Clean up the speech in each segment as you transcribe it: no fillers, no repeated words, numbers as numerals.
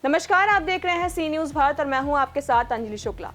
नमस्कार, आप देख रहे हैं सी न्यूज भारत और मैं हूं आपके साथ Anjali Shukla.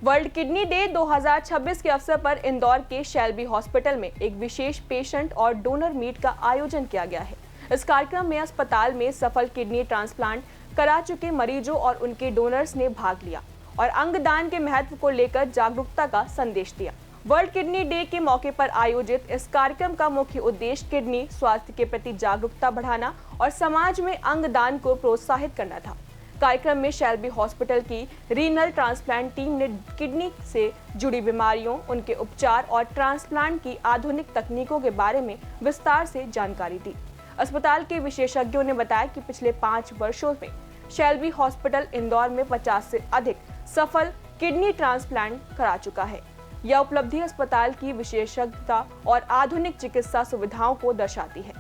World kidney day 2026 के अवसर पर इंदौर के शेल्बी हॉस्पिटल में एक विशेष पेशेंट और डोनर मीट का आयोजन किया गया है। इस कार्यक्रम में अस्पताल में सफल किडनी ट्रांसप्लांट करा चुके मरीजों और उनके डोनर्स ने भाग लिया और अंगदान के महत्व को लेकर जागरूकता का संदेश दिया। वर्ल्ड किडनी डे के मौके पर आयोजित इस कार्यक्रम का मुख्य उद्देश्य किडनी स्वास्थ्य के प्रति जागरूकता बढ़ाना और समाज में अंगदान को प्रोत्साहित करना था। कार्यक्रम में शेल्बी हॉस्पिटल की रीनल ट्रांसप्लांट टीम ने किडनी से जुड़ी बीमारियों, उनके उपचार और ट्रांसप्लांट की आधुनिक तकनीकों के बारे में विस्तार से जानकारी दी। अस्पताल के विशेषज्ञों ने बताया कि पिछले 5 वर्षों में शेल्बी हॉस्पिटल इंदौर में 50 से अधिक सफल किडनी ट्रांसप्लांट करा चुका है। यह उपलब्धि अस्पताल की विशेषज्ञता और आधुनिक चिकित्सा सुविधाओं को दर्शाती है।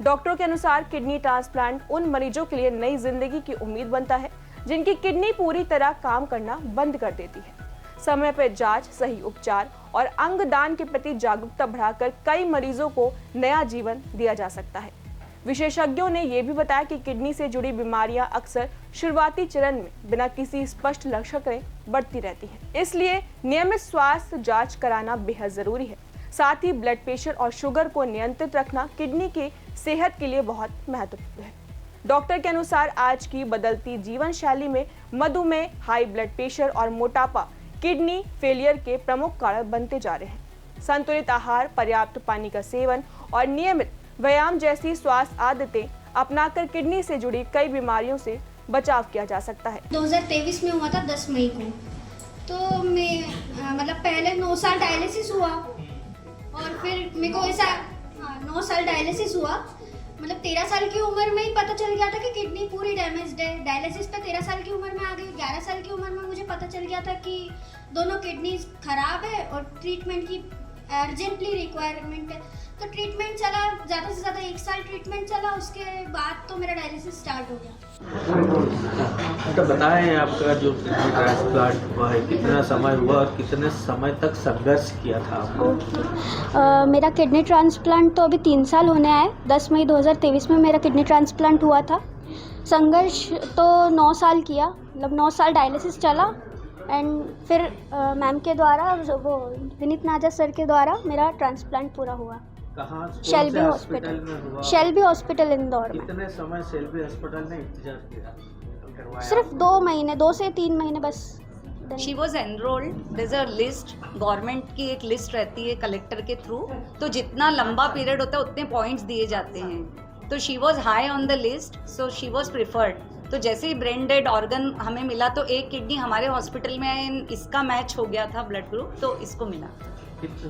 डॉक्टरों के अनुसार किडनी ट्रांसप्लांट उन मरीजों के लिए नई जिंदगी की उम्मीद बनता है जिनकी किडनी पूरी तरह काम करना बंद कर देती है। समय पर जांच, सही उपचार और अंगदान के प्रति जागरूकता बढ़ाकर कई मरीजों को नया जीवन दिया जा सकता है। विशेषज्ञों ने यह भी बताया कि किडनी से जुड़ी बीमारियां अक्सर शुरुआती चरण में बिना किसी स्पष्ट लक्षण बढ़ती रहती है, इसलिए नियमित स्वास्थ्य जांच कराना बेहद जरूरी है। साथ ही ब्लड प्रेशर और शुगर को नियंत्रित रखना किडनी की सेहत के लिए बहुत महत्वपूर्ण है। डॉक्टर के अनुसार आज की बदलती जीवन शैली में मधुमेह, हाई ब्लड प्रेशर और मोटापा किडनी फेलियर के प्रमुख कारण बनते जा रहे हैं। संतुलित आहार, पर्याप्त पानी का सेवन और नियमित व्यायाम जैसी स्वास्थ्य आदतें अपनाकर किडनी से जुड़ी कई बीमारियों से बचाव किया जा सकता है। 2023 में हुआ था 10 मई को, तो मैं मतलब पहले 9 साल डायलिसिस हुआ और फिर मेरे को ऐसा 9 साल डायलिसिस हुआ। मतलब 13 साल की उम्र में ही पता चल गया था कि किडनी पूरी डैमेज्ड है। डायलिसिस पे 13 साल की उम्र में आ गई। 11 साल की उम्र में मुझे पता चल गया था कि दोनों किडनीज खराब है और ट्रीटमेंट की अर्जेंटली रिक्वायरमेंट है। तो ट्रीटमेंट चला, ज़्यादा से ज़्यादा 1 साल ट्रीटमेंट चला। उसके बाद तो मेरा डायलिसिस स्टार्ट हो गया। तो बताएं आपका जो किडनी ट्रांसप्लांट हुआ है, कितना समय हुआ और कितने समय तक संघर्ष किया था आपने? मेरा किडनी ट्रांसप्लांट तो अभी 3 साल होने आए। 10 मई 2023 में मेरा किडनी ट्रांसप्लांट हुआ था। संघर्ष तो 9 साल किया, मतलब 9 साल डायलिसिस चला एंड फिर मैम के द्वारा, वो विनीत नाजा सर के द्वारा मेरा ट्रांसप्लांट पूरा हुआ। कहाँ? शेल्बी हॉस्पिटल में हुआ? शेल्बी हॉस्पिटल इंदौर में। कितने समय शेल्बी हॉस्पिटल ने इंतजार किया? सिर्फ 2 महीने, 2 से 3 महीने बस। She was enrolled. There is a list, government की एक लिस्ट रहती है कलेक्टर के थ्रू, तो जितना लंबा पीरियड होता है उतने पॉइंट्स दिए जाते हैं। तो she was high on the list, so she was preferred. तो जैसे ही ब्रेन डेड ऑर्गन हमें मिला तो एक किडनी हमारे हॉस्पिटल में इसका मैच हो गया था ब्लड ग्रुप, तो इसको मिला।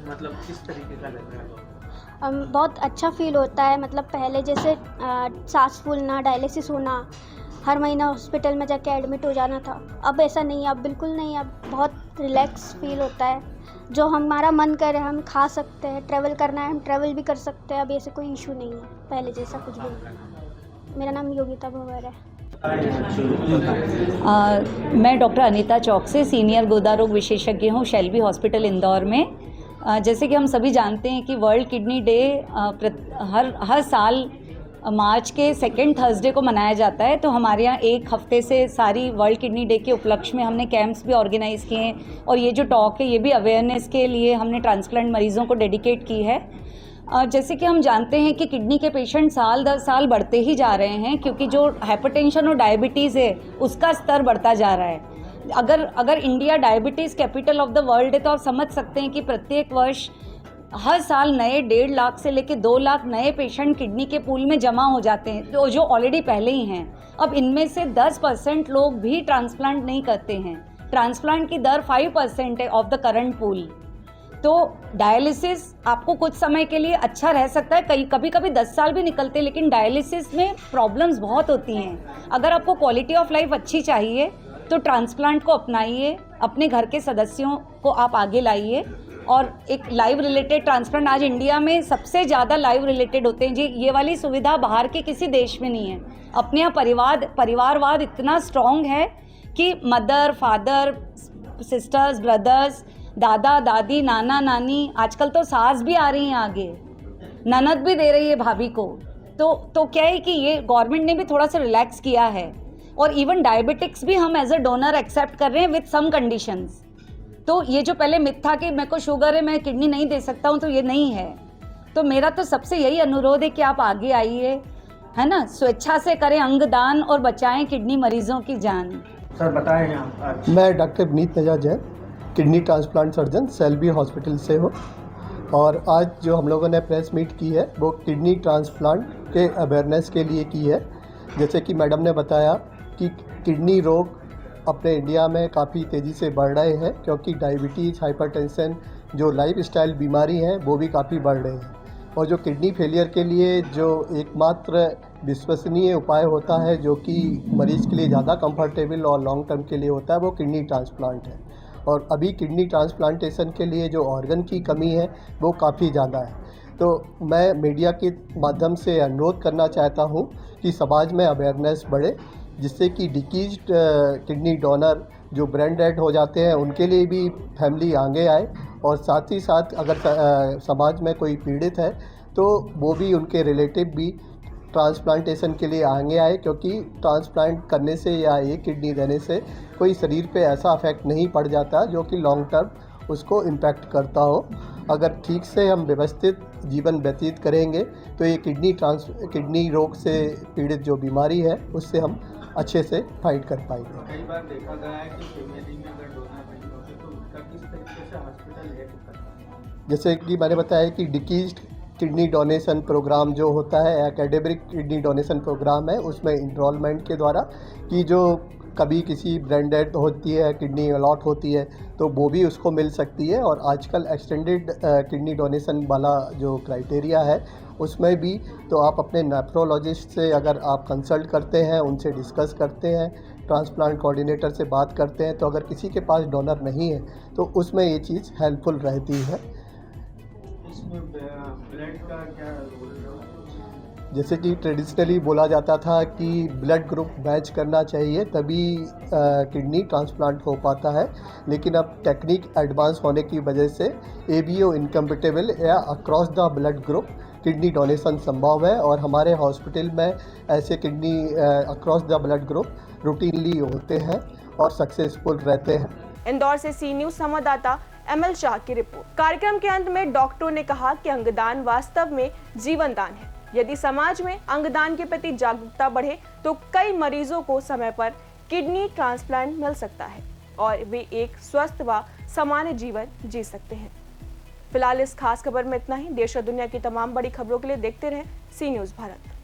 मतलब किस तरीके का लग रहा है? बहुत अच्छा फील होता है। मतलब पहले जैसे सांस फूलना, डायलिसिस होना, हर महीना हॉस्पिटल में जाके एडमिट हो जाना था, अब ऐसा नहीं है। अब बिल्कुल नहीं, अब बहुत रिलैक्स फील होता है। जो हमारा मन करे हम खा सकते हैं, ट्रैवल करना है हम ट्रैवल भी कर सकते हैं। अब ऐसे कोई इशू नहीं है पहले जैसा कुछ भी नहीं। मेरा नाम योगिता भंवर है। मैं डॉक्टर अनीता चौक से सीनियर गुर्दा रोग विशेषज्ञ हूँ शेल्बी हॉस्पिटल इंदौर में। जैसे कि हम सभी जानते हैं कि वर्ल्ड किडनी डे हर साल मार्च के 2nd थर्सडे को मनाया जाता है। तो हमारे यहाँ 1 हफ्ते से सारी वर्ल्ड किडनी डे के उपलक्ष्य में हमने कैंप्स भी ऑर्गेनाइज़ किए हैं और ये जो टॉक है ये भी अवेयरनेस के लिए हमने ट्रांसप्लांट मरीज़ों को डेडिकेट की है। जैसे कि हम जानते हैं कि किडनी के पेशेंट साल दर साल बढ़ते ही जा रहे हैं, क्योंकि जो हाइपरटेंशन और डायबिटीज़ है उसका स्तर बढ़ता जा रहा है। अगर India diabetes capital of the world है तो आप समझ सकते हैं कि प्रत्येक वर्ष हर साल नए 1.5 लाख से लेकर 2 लाख नए पेशेंट किडनी के पूल में जमा हो जाते हैं, तो जो ऑलरेडी पहले ही हैं। अब इनमें से 10% लोग भी ट्रांसप्लांट नहीं करते हैं। ट्रांसप्लांट की दर 5% है ऑफ द करंट पूल। तो डायलिसिस आपको कुछ समय के लिए अच्छा रह सकता है, कभी कभी 10 साल भी निकलते हैं, लेकिन डायलिसिस में प्रॉब्लम्स बहुत होती हैं। अगर आपको क्वालिटी ऑफ लाइफ अच्छी चाहिए तो ट्रांसप्लांट को अपनाइए, अपने घर के सदस्यों को आप आगे लाइए। और एक लाइव रिलेटेड ट्रांसप्लांट आज इंडिया में सबसे ज़्यादा लाइव रिलेटेड होते हैं जी। ये वाली सुविधा बाहर के किसी देश में नहीं है। अपने यहाँ परिवारवाद इतना स्ट्रॉन्ग है कि मदर, फादर, सिस्टर्स, ब्रदर्स दादा दादी नाना नानी, आजकल तो सास भी आ रही हैं आगे, ननद भी दे रही है भाभी को। तो क्या है कि ये गवर्नमेंट ने भी थोड़ा सा रिलैक्स किया है, और इवन डायबिटिक्स भी हम एज अ डोनर एक्सेप्ट कर रहे हैं विथ सम कंडीशंस। तो ये जो पहले मिथ था कि मेरे को शुगर है, मैं किडनी नहीं दे सकता हूँ, तो ये नहीं है। तो मेरा तो सबसे यही अनुरोध है कि आप आगे आइए, है ना, स्वेच्छा से करें अंगदान और बचाएं किडनी मरीजों की जान। सर बताएं आप। मैं डॉक्टर विनीत नजा Jain, kidney transplant surgeon Shalby hospital से हूँ। और आज जो हम लोगों ने प्रेस मीट की है वो किडनी ट्रांसप्लांट के अवेयरनेस के लिए की है। जैसे कि मैडम ने बताया कि किडनी रोग अपने इंडिया में काफ़ी तेज़ी से बढ़ रहे हैं, क्योंकि डायबिटीज़, हाइपरटेंशन जो लाइफस्टाइल बीमारी हैं वो भी काफ़ी बढ़ रही हैं। और जो किडनी फेलियर के लिए जो एकमात्र विश्वसनीय उपाय होता है, जो कि मरीज़ के लिए ज़्यादा कंफर्टेबल और लॉन्ग टर्म के लिए होता है, वो किडनी ट्रांसप्लांट है। और अभी किडनी ट्रांसप्लांटेशन के लिए जो ऑर्गन की कमी है वो काफ़ी ज़्यादा है। तो मैं मीडिया के माध्यम से अनुरोध करना चाहता हूँ कि समाज में अवेयरनेस बढ़े, जिससे कि डिकीज्ड किडनी डोनर जो ब्रेन डेड हो जाते हैं उनके लिए भी फैमिली आगे आए, और साथ ही साथ अगर समाज में कोई पीड़ित है तो वो भी, उनके रिलेटिव भी ट्रांसप्लांटेशन के लिए आगे आए, क्योंकि ट्रांसप्लांट करने से या एक किडनी देने से कोई शरीर पे ऐसा इफेक्ट नहीं पड़ जाता जो कि लॉन्ग टर्म उसको इम्पैक्ट करता हो। अगर ठीक से हम व्यवस्थित जीवन व्यतीत करेंगे तो ये किडनी रोग से पीड़ित जो बीमारी है उससे हम अच्छे से फाइट कर पाएंगे। कई बार देखा गया है कि फैमिली में अगर डोनर नहीं होते तो उसका किस तरीके से हॉस्पिटल हेल्प करता है? जैसे कि मैंने बताया कि डिकीज्ड किडनी डोनेशन प्रोग्राम जो होता है, एकेडमिक किडनी डोनेशन प्रोग्राम है, उसमें इनरोलमेंट के द्वारा कि जो कभी किसी ब्रेन डेड होती है, किडनी अलॉट होती है, तो वो भी उसको मिल सकती है। और आजकल एक्सटेंडेड किडनी डोनेशन वाला जो क्राइटेरिया है उसमें भी, तो आप अपने नेफ्रोलॉजिस्ट से अगर आप कंसल्ट करते हैं, उनसे डिस्कस करते हैं, ट्रांसप्लांट कोऑर्डिनेटर से बात करते हैं, तो अगर किसी के पास डोनर नहीं है तो उसमें ये चीज़ हेल्पफुल रहती है। इसमें ब्लड का क्या रोल है? जैसे कि ट्रेडिशनली बोला जाता था कि ब्लड ग्रुप मैच करना चाहिए तभी किडनी ट्रांसप्लांट हो पाता है, लेकिन अब टेक्निक एडवांस होने की वजह से ABO इनकम्पेटेबल या across the blood group kidney donation संभव है। और हमारे हॉस्पिटल में ऐसे kidney across the blood group routinely होते हैं और सक्सेसफुल रहते हैं। इंदौर से सी न्यूज़ संवाददाता ML शाह की रिपोर्ट। कार्यक्रम के अंत में डॉक्टरों ने कहा कि अंगदान वास्तव में जीवन दान है। यदि समाज में अंगदान के प्रति जागरूकता बढ़े तो कई मरीजों को समय पर किडनी ट्रांसप्लांट मिल सकता है और वे एक स्वस्थ व सामान्य जीवन जी सकते हैं। फिलहाल इस खास खबर में इतना ही। देश और दुनिया की तमाम बड़ी खबरों के लिए देखते रहें सी न्यूज़ भारत।